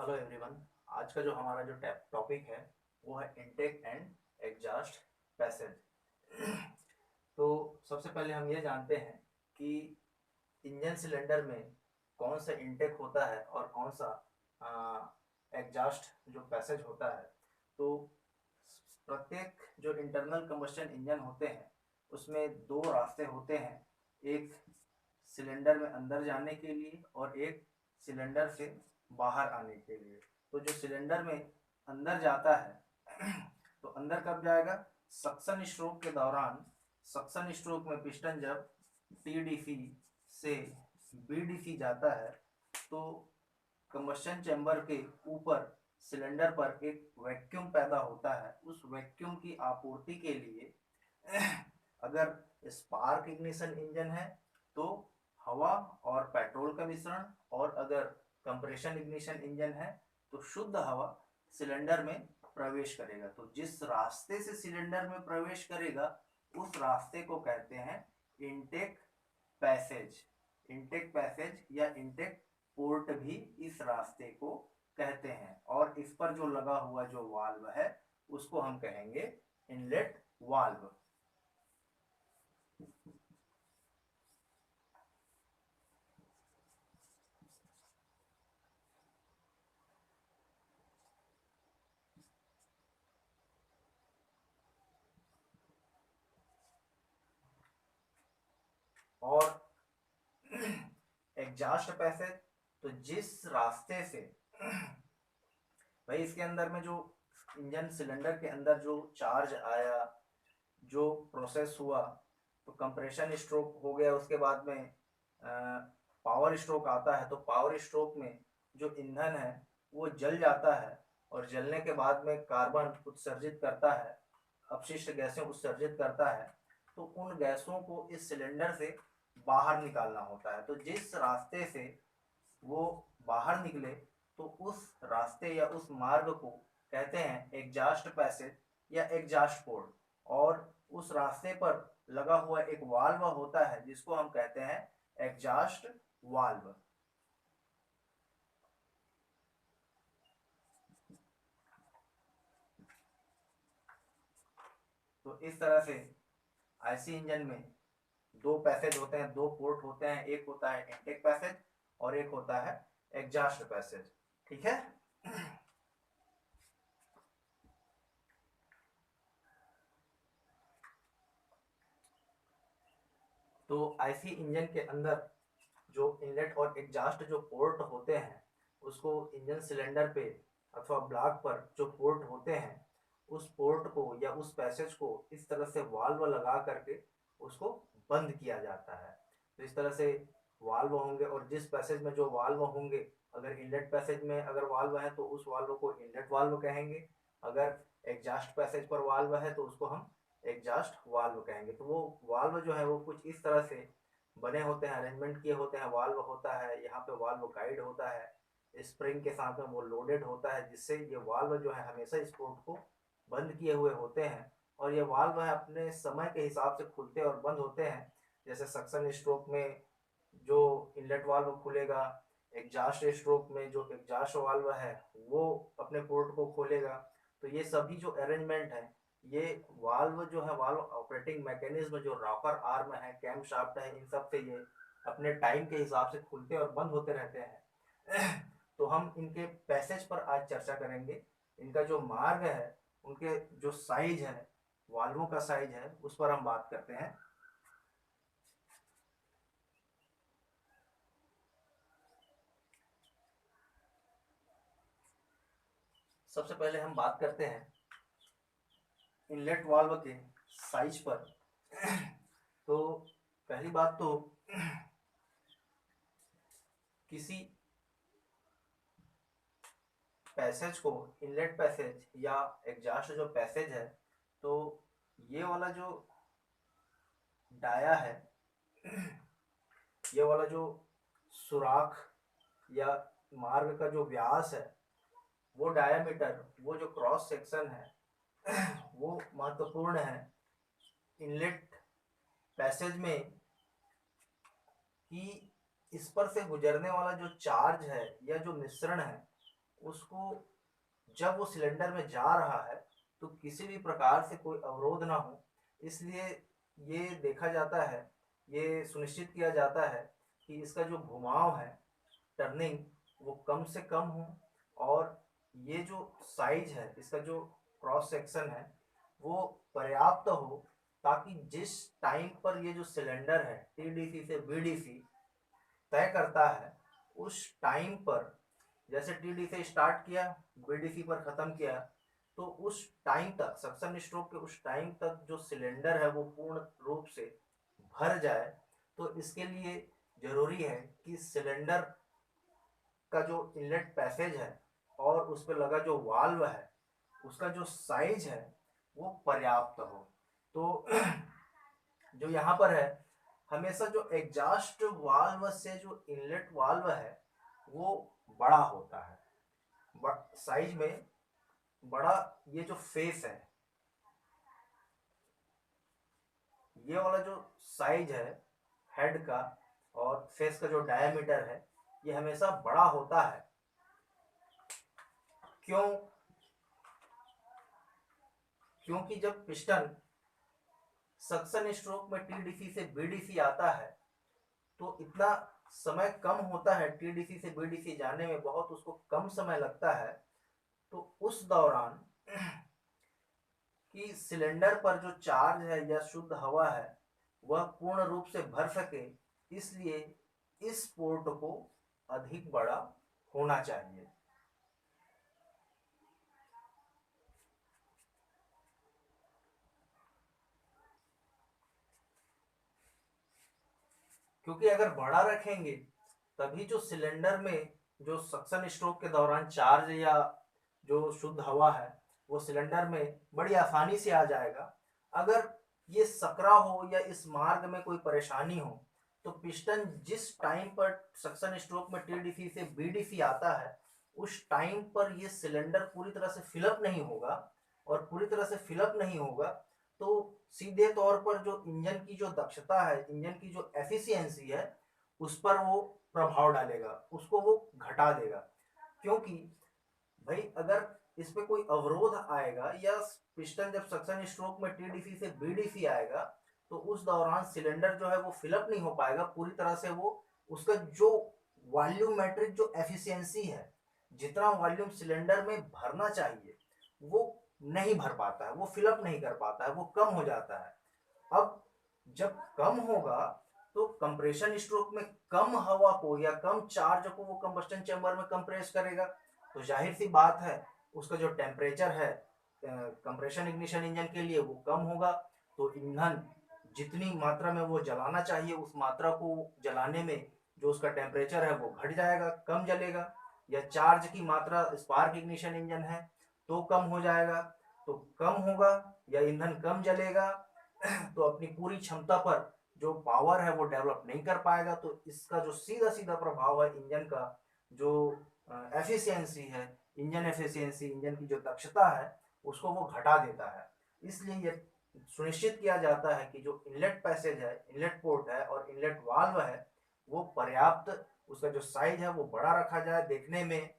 Hello everyone. आज का जो हमारा जो टॉपिक है वो है इनटेक एंड एग्जॉस्ट पैसेज। तो सबसे पहले हम ये जानते हैं कि इंजन सिलेंडर में कौन सा इनटेक होता है और कौन सा एग्जॉस्ट जो पैसेज होता है। तो प्रत्येक जो इंटरनल कंबस्शन इंजन होते हैं उसमें दो रास्ते होते हैं, एक सिलेंडर में अंदर जाने के लिए और एक सिलेंडर से बाहर आने के लिए। तो जो सिलेंडर में अंदर जाता है तो अंदर कब जाएगा? सक्शन स्ट्रोक के दौरान। सक्शन स्ट्रोक में पिस्टन जब टीडीसी से बीडीसी जाता है तो कंबशन चैम्बर के ऊपर सिलेंडर पर एक वैक्यूम पैदा होता है। उस वैक्यूम की आपूर्ति के लिए अगर स्पार्क इग्निशन इंजन है तो हवा और पेट्रोल का मिश्रण, और अगर कंप्रेशन इग्निशन इंजन है तो शुद्ध हवा सिलेंडर में प्रवेश करेगा। तो जिस रास्ते से सिलेंडर में प्रवेश करेगा उस रास्ते को कहते हैं इनटेक पैसेज। इनटेक पैसेज या इनटेक पोर्ट भी इस रास्ते को कहते हैं, और इस पर जो लगा हुआ जो वाल्व है उसको हम कहेंगे इनलेट वाल्व। और एग्जॉस्ट पैसेज, तो जिस रास्ते से भाई इसके अंदर में जो इंजन सिलेंडर के अंदर जो चार्ज आया, जो प्रोसेस हुआ, तो कंप्रेशन स्ट्रोक हो गया, उसके बाद में पावर स्ट्रोक आता है। तो पावर स्ट्रोक में जो ईंधन है वो जल जाता है, और जलने के बाद में कार्बन उत्सर्जित करता है, अपशिष्ट गैसें उत्सर्जित करता है। तो उन गैसों को इस सिलेंडर से बाहर निकालना होता है। तो जिस रास्ते से वो बाहर निकले तो उस रास्ते या उस मार्ग को कहते हैं एग्जॉस्ट पैसेज या एग्जॉस्ट पोर्ट। और उस रास्ते पर लगा हुआ एक वाल्व होता है जिसको हम कहते हैं एग्जॉस्ट वाल्व। तो इस तरह से आईसी इंजन में दो पैसेज होते हैं, दो पोर्ट होते हैं। एक होता है इनटेक पैसेज और एक होता है एग्जॉस्ट पैसेज। ठीक है। तो आईसी इंजन के अंदर जो इनलेट और एग्जॉस्ट जो पोर्ट होते हैं उसको इंजन सिलेंडर पे अथवा ब्लॉक पर जो पोर्ट होते हैं उस पोर्ट को या उस पैसेज को इस तरह से वाल्व लगा करके उसको बंद किया जाता है। तो इस तरह से वाल्व होंगे, और जिस पैसेज में जो वाल्व होंगे, अगर इनलेट पैसेज में अगर वाल्व है तो उस वाल्व को इनलेट वाल्व कहेंगे। अगर एग्जॉस्ट पैसेज पर वाल्व है तो उसको हम एग्जॉस्ट वाल्व कहेंगे। तो वो वाल्व जो है वो कुछ इस तरह से बने होते हैं, अरेंजमेंट किए होते हैं। वाल्व होता है, यहाँ पे वाल्व गाइड होता है, स्प्रिंग के साथ में वो लोडेड होता है, जिससे ये वाल्व जो है हमेशा इस पोर्ट को बंद किए हुए होते हैं। और ये वाल्व है अपने समय के हिसाब से खुलते और बंद होते हैं। जैसे सक्शन स्ट्रोक में जो इनलेट वाल्व खुलेगा, एग्जॉस्ट स्ट्रोक में जो एग्जॉस्ट वाल्व है वो अपने पोर्ट को खोलेगा। तो ये सभी जो अरेंजमेंट है, ये वाल्व जो है, वाल्व ऑपरेटिंग मैकेनिज्म जो रॉकर आर्म है, कैम शाफ्ट है, इन सब से ये अपने टाइम के हिसाब से खुलते और बंद होते रहते हैं। तो हम इनके पैसेज पर आज चर्चा करेंगे। इनका जो मार्ग है, उनके जो साइज है, वाल्वों का साइज है, उस पर हम बात करते हैं। सबसे पहले हम बात करते हैं इनलेट वाल्व के साइज पर। तो पहली बात तो किसी पैसेज को, इनलेट पैसेज या एग्जॉस्ट जो पैसेज है, तो ये वाला जो डाया है, ये वाला जो सुराख या मार्ग का जो व्यास है, वो डायामीटर, वो जो क्रॉस सेक्शन है वो महत्वपूर्ण है इनलेट पैसेज में, कि इस पर से गुजरने वाला जो चार्ज है या जो मिश्रण है उसको जब वो सिलेंडर में जा रहा है तो किसी भी प्रकार से कोई अवरोध ना हो, इसलिए ये देखा जाता है, ये सुनिश्चित किया जाता है कि इसका जो घुमाव है, टर्निंग, वो कम से कम हो, और ये जो साइज है, इसका जो क्रॉस सेक्शन है वो पर्याप्त हो, ताकि जिस टाइम पर ये जो सिलेंडर है टीडीसी से बीडीसी तय करता है, उस टाइम पर, जैसे टीडी से स्टार्ट किया, बीडीसी पर खत्म किया, तो उस टाइम तक, सक्शन स्ट्रोक के उस टाइम तक जो सिलेंडर है वो पूर्ण रूप से भर जाए। तो इसके लिए जरूरी है कि सिलेंडर का जो इनलेट पैसेज है और उस पर लगा जो वाल्व है, उसका जो साइज है वो पर्याप्त हो। तो जो यहाँ पर है, हमेशा जो एग्जॉस्ट वाल्व से जो इनलेट वाल्व है वो बड़ा होता है, साइज में बड़ा। ये जो फेस है, ये वाला जो साइज है हेड का और फेस का जो डायमीटर है, ये हमेशा बड़ा होता है। क्यों? क्योंकि जब पिस्टन सक्शन स्ट्रोक में टीडीसी से बीडीसी आता है तो इतना समय कम होता है, टीडीसी से बीडीसी जाने में बहुत उसको कम समय लगता है। तो उस दौरान कि सिलेंडर पर जो चार्ज है या शुद्ध हवा है वह पूर्ण रूप से भर सके, इसलिए इस पोर्ट को अधिक बड़ा होना चाहिए। क्योंकि अगर बड़ा रखेंगे तभी जो सिलेंडर में जो सक्शन स्ट्रोक के दौरान चार्ज या जो शुद्ध हवा है वो सिलेंडर में बड़ी आसानी से आ जाएगा। अगर ये सकरा हो या इस मार्ग में कोई परेशानी हो तो पिस्टन जिस टाइम पर सक्शन स्ट्रोक में टीडीसी से बीडीसी आता है उस टाइम पर ये सिलेंडर पूरी तरह से फिलअप नहीं होगा, और पूरी तरह से फिलअप नहीं होगा तो सीधे तौर पर जो इंजन की जो दक्षता है, इंजन की जो एफिशिएंसी है, उस पर वो प्रभाव डालेगा, उसको वो घटा देगा। क्योंकि भाई अगर इस पे कोई अवरोध आएगा या पिस्टन जब सक्शन स्ट्रोक में टीडीसी से बीडीसी आएगा तो उस दौरान सिलेंडर जो है वो फिलअप नहीं हो पाएगा पूरी तरह से। वो उसका जो वॉल्यूमेट्रिक जो एफिशिएंसी है, जितना वॉल्यूम सिलेंडर में भरना चाहिए वो नहीं भर पाता है, वो फिलअप नहीं कर पाता है, वो कम हो जाता है। अब जब कम होगा तो कंप्रेशन स्ट्रोक में कम हवा को या कम चार्ज को वो कंबस्टन चैम्बर में कंप्रेस करेगा, तो जाहिर सी बात है उसका जो टेम्परेचर है कंप्रेशन इग्निशन इंजन के लिए वो कम होगा। तो ईंधन जितनी मात्रा में वो जलाना चाहिए उस मात्रा को जलाने में जो उसका टेम्परेचर है वो घट जाएगा, कम जलेगा। या चार्ज की मात्रा, स्पार्क इग्निशन इंजन है तो कम हो जाएगा, तो कम होगा या ईंधन कम जलेगा तो अपनी पूरी क्षमता पर जो पावर है वो डेवलप नहीं कर पाएगा। तो इसका जो सीधा सीधा प्रभाव है इंजन का जो एफिशिएंसी है, इंजन एफिशिएंसी, इंजन की जो दक्षता है उसको वो घटा देता है। इसलिए ये सुनिश्चित किया जाता है कि जो इनलेट पैसेज है, इनलेट पोर्ट है और इनलेट वाल्व है वो पर्याप्त, उसका जो साइज है वो बड़ा रखा जाए। देखने में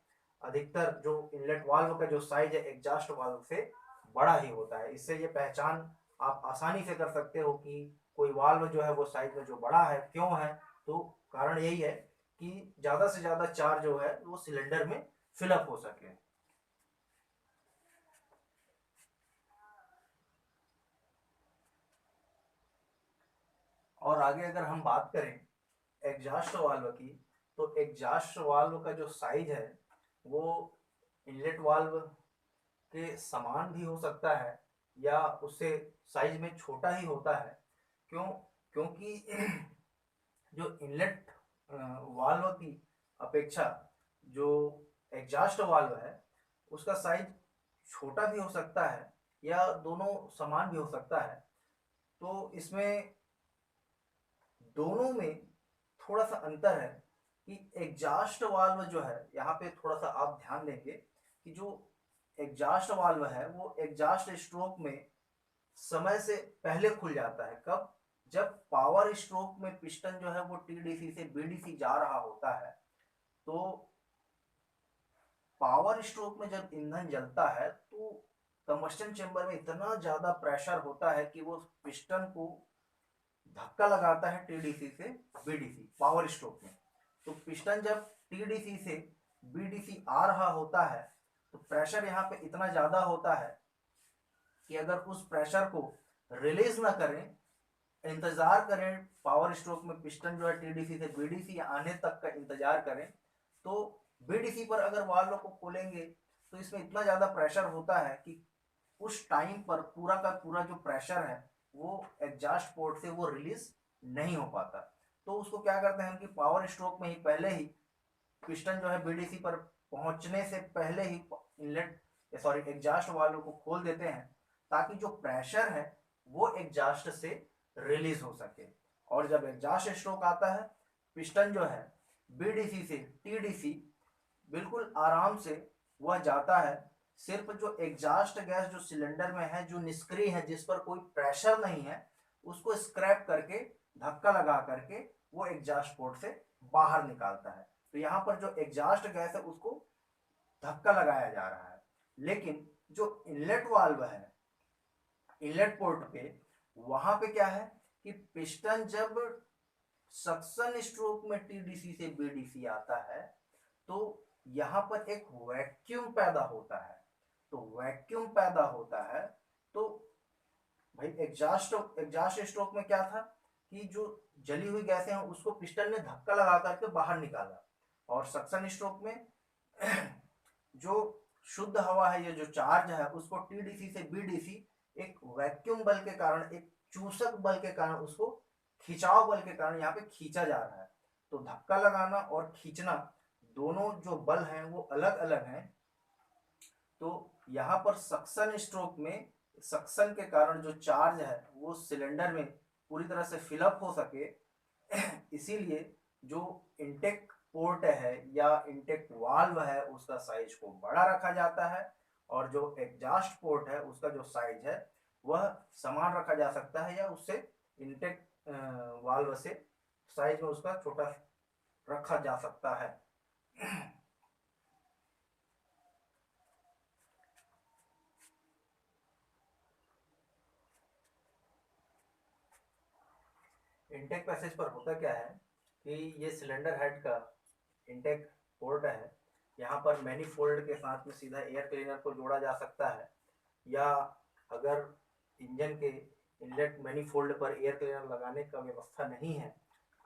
अधिकतर जो इनलेट वाल्व का जो साइज है एग्जॉस्ट वाल्व से बड़ा ही होता है। इससे ये पहचान आप आसानी से कर सकते हो कि कोई वाल्व जो है वो साइज में जो बड़ा है क्यों है। तो कारण यही है कि ज्यादा से ज्यादा चार्ज जो है वो सिलेंडर में फिलअप हो सके। और आगे अगर हम बात करें एग्जॉस्ट वाल्व की, तो एग्जॉस्ट वाल्व का जो साइज है वो इनलेट वाल्व के समान भी हो सकता है या उससे साइज में छोटा ही होता है। क्यों? क्योंकि जो इनलेट वाल्व की अपेक्षा जो एग्जॉस्ट वाल्व है उसका साइज छोटा भी हो सकता है या दोनों समान भी हो सकता है। तो इसमें दोनों में थोड़ा सा अंतर है कि एग्जॉस्ट वाल्व जो है, यहाँ पे थोड़ा सा आप ध्यान देंगे कि जो एग्जॉस्ट वाल्व है वो एग्जॉस्ट स्ट्रोक में समय से पहले खुल जाता है। कब? जब पावर स्ट्रोक में पिस्टन जो है वो टीडीसी से बीडीसी जा रहा होता है तो पावर स्ट्रोक में जब ईंधन जलता है तो कंबस्टन चेंबर में इतना ज्यादा प्रेशर होता है कि वो पिस्टन को धक्का लगाता है टीडीसी से बीडीसी पावर स्ट्रोक में। तो पिस्टन जब टीडीसी से बीडीसी आ रहा होता है तो प्रेशर यहाँ पे इतना ज्यादा होता है कि अगर उस प्रेशर को रिलीज ना करें, इंतजार करें, पावर स्ट्रोक में पिस्टन जो है टीडीसी से बीडीसी आने तक का इंतजार करें, तो बीडीसी पर अगर वाल्व को खोलेंगे तो इसमें इतना ज्यादा प्रेशर होता है कि उस टाइम पर पूरा का पूरा जो प्रेशर है वो एग्जॉस्ट पोर्ट से वो रिलीज नहीं हो पाता। तो उसको क्या करते हैं हम कि पावर स्ट्रोक में ही पहले ही पिस्टन जो है बीडीसी पर पहुंचने से पहले ही इनलेट एग्जॉस्ट वाल्व को खोल देते हैं ताकि जो प्रेशर है वो एग्जॉस्ट से रिलीज हो सके। और जब एग्जॉस्ट स्ट्रोक आता है पिस्टन जो है बीडीसी से टीडीसी बिल्कुल आराम से वह जाता है। सिर्फ जो एग्जॉस्ट गैस जो सिलेंडर में है, जो निष्क्रिय है, जिस पर कोई प्रेशर नहीं है, उसको स्क्रैप करके धक्का लगा करके वो एग्जॉस्ट पोर्ट से बाहर निकालता है। तो यहाँ पर जो एग्जॉस्ट गैस है उसको धक्का लगाया जा रहा है। लेकिन जो इनलेट वाल्व है इनलेट पोर्ट पे, वहां पे क्या है कि पिस्टन जब सक्शन स्ट्रोक में टीडीसी से बीडीसी आता है तो यहाँ पर एक वैक्यूम पैदा होता है। तो वैक्यूम पैदा होता है तो भाई एग्जॉस्ट स्ट्रोक में क्या था कि जो जली हुई गैसें हैं उसको पिस्टन ने धक्का लगा करके बाहर निकाला, और सक्शन स्ट्रोक में जो शुद्ध हवा है, ये जो चार्ज है, उसको टीडीसी से बीडीसी एक वैक्यूम बल के कारण, एक चूसक बल के कारण, उसको खिंचाव बल के कारण यहाँ पे खींचा जा रहा है। तो धक्का लगाना और खींचना दोनों जो बल हैं वो अलग अलग हैं। तो यहाँ पर सक्शन स्ट्रोक में सक्शन के कारण जो चार्ज है वो सिलेंडर में पूरी तरह से फिलअप हो सके, इसीलिए जो इनटेक पोर्ट है या इनटेक वाल्व है उसका साइज को बड़ा रखा जाता है, और जो एग्जॉस्ट पोर्ट है उसका जो साइज है वह समान रखा जा सकता है, या उससे इनटेक वाल्व से साइज में उसका छोटा रखा जा सकता है। इनटेक पैसेज पर होता क्या है कि ये सिलेंडर हेड का इनटेक पोर्ट है, यहाँ पर मैनीफोल्ड के साथ में सीधा एयर क्लीनर को जोड़ा जा सकता है, या अगर इंजन के इनलेट मैनीफोल्ड पर एयर क्लीनर लगाने का व्यवस्था नहीं है,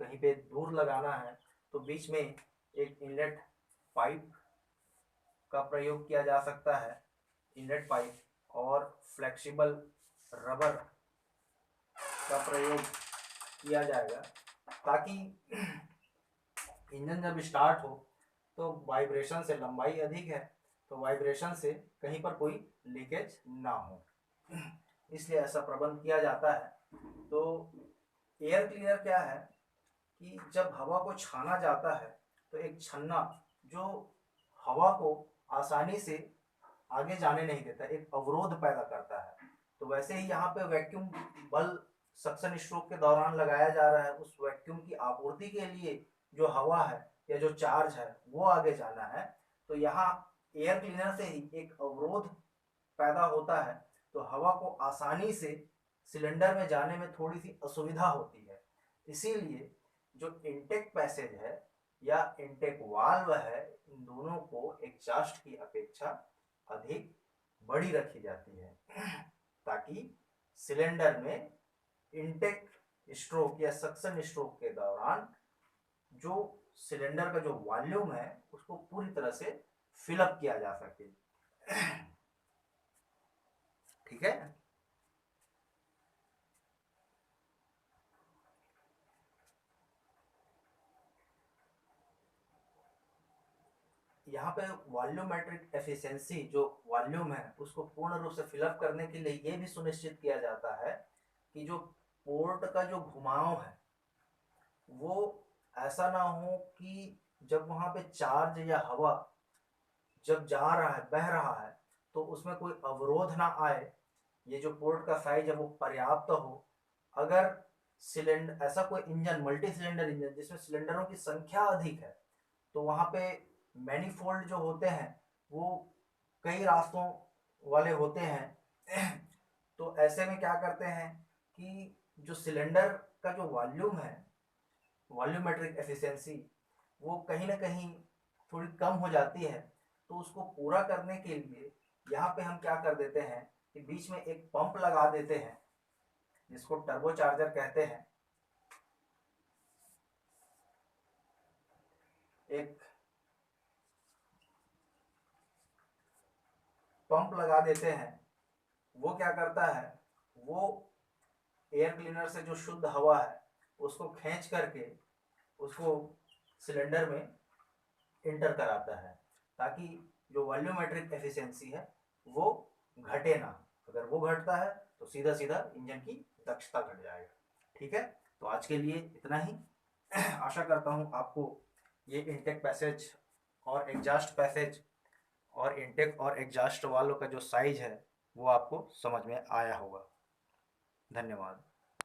कहीं पे दूर लगाना है, तो बीच में एक इनलेट पाइप का प्रयोग किया जा सकता है, इनलेट पाइप, और फ्लेक्सिबल रबर का प्रयोग किया जाएगा ताकि इंजन जब स्टार्ट हो तो वाइब्रेशन से, लंबाई अधिक है तो वाइब्रेशन से कहीं पर कोई लीकेज ना हो, इसलिए ऐसा प्रबंध किया जाता है। तो एयर क्लीनर क्या है कि जब हवा को छाना जाता है तो एक छन्ना जो हवा को आसानी से आगे जाने नहीं देता, एक अवरोध पैदा करता है। तो वैसे ही यहाँ पे वैक्यूम बल सक्शन स्ट्रोक के दौरान लगाया जा रहा है, उस वैक्यूम की आपूर्ति के लिए जो हवा है या जो चार्ज है वो आगे जाना है। तो यहाँ एयर क्लीनर से ही एक अवरोध पैदा होता है, तो हवा को आसानी से सिलेंडर में जाने में थोड़ी सी असुविधा होती है। इसीलिए जो इनटेक पैसेज है या इनटेक वाल्व है, इन दोनों को एग्जॉस्ट की अपेक्षा अधिक बड़ी रखी जाती है ताकि सिलेंडर में इनटेक स्ट्रोक या सक्शन स्ट्रोक के दौरान जो सिलेंडर का जो वॉल्यूम है उसको पूरी तरह से फिलअप किया जा सके। ठीक है। यहाँ पे वॉल्यूमेट्रिक एफिशिएंसी, जो वॉल्यूम है उसको पूर्ण रूप से फिलअप करने के लिए ये भी सुनिश्चित किया जाता है कि जो पोर्ट का जो घुमाव है वो ऐसा ना हो कि जब वहां पे चार्ज या हवा जब जा रहा है, बह रहा है, तो उसमें कोई अवरोध ना आए, ये जो पोर्ट का साइज है वो पर्याप्त हो। अगर सिलेंडर ऐसा कोई इंजन, मल्टी सिलेंडर इंजन जिसमें सिलेंडरों की संख्या अधिक है, तो वहां पे मैनीफोल्ड जो होते हैं वो कई रास्तों वाले होते हैं। तो ऐसे में क्या करते हैं कि जो सिलेंडर का जो वॉल्यूम है, वॉल्यूमेट्रिक एफिशिएंसी, वो कहीं ना कहीं थोड़ी कम हो जाती है। तो उसको पूरा करने के लिए यहाँ पे हम क्या कर देते हैं कि बीच में एक पंप लगा देते हैं, जिसको टर्बो चार्जर कहते हैं। एक पंप लगा देते हैं, वो क्या करता है, वो एयर क्लीनर से जो शुद्ध हवा है उसको खींच करके उसको सिलेंडर में इंटर कराता है, ताकि जो वॉल्यूमेट्रिक एफिशिएंसी है वो घटे ना। अगर वो घटता है तो सीधा सीधा इंजन की दक्षता घट जाएगा। ठीक है, तो आज के लिए इतना ही। आशा करता हूँ आपको ये इनटेक पैसेज और एग्जास्ट पैसेज और इनटेक और एग्जास्ट वालों का जो साइज है वो आपको समझ में आया होगा। धन्यवाद।